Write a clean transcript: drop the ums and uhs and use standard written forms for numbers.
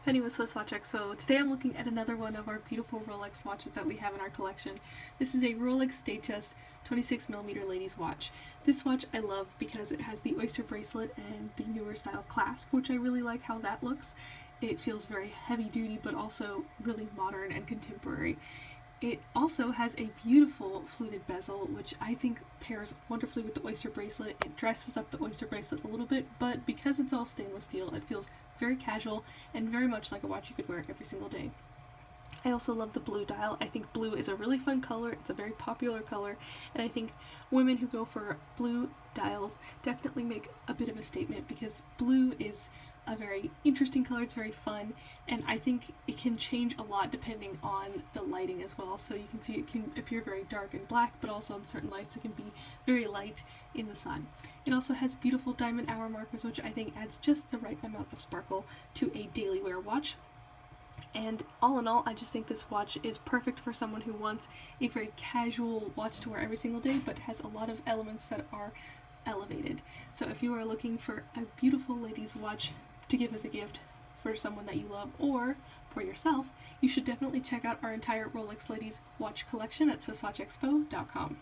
Penny with SwissWatchExpo. Today I'm looking at another one of our beautiful Rolex watches that we have in our collection. This is a Rolex Datejust 26mm ladies watch. This watch I love because it has the oyster bracelet and the newer style clasp, which I really like how that looks. It feels very heavy duty but also really modern and contemporary. It also has a beautiful fluted bezel, which I think pairs wonderfully with the oyster bracelet. It dresses up the oyster bracelet a little bit, but because it's all stainless steel, it feels very casual and very much like a watch you could wear every single day. I also love the blue dial. I think blue is a really fun color. It's a very popular color, and I think women who go for blue dials definitely make a bit of a statement because blue is a very interesting color. It's very fun, and I think it can change a lot depending on the lighting as well. So you can see it can appear very dark and black, but also in certain lights it can be very light in the sun. It also has beautiful diamond hour markers, which I think adds just the right amount of sparkle to a daily wear watch. And all in all, I just think this watch is perfect for someone who wants a very casual watch to wear every single day, but has a lot of elements that are elevated. So if you are looking for a beautiful ladies watch to give as a gift for someone that you love or for yourself, you should definitely check out our entire Rolex ladies watch collection at SwissWatchExpo.com.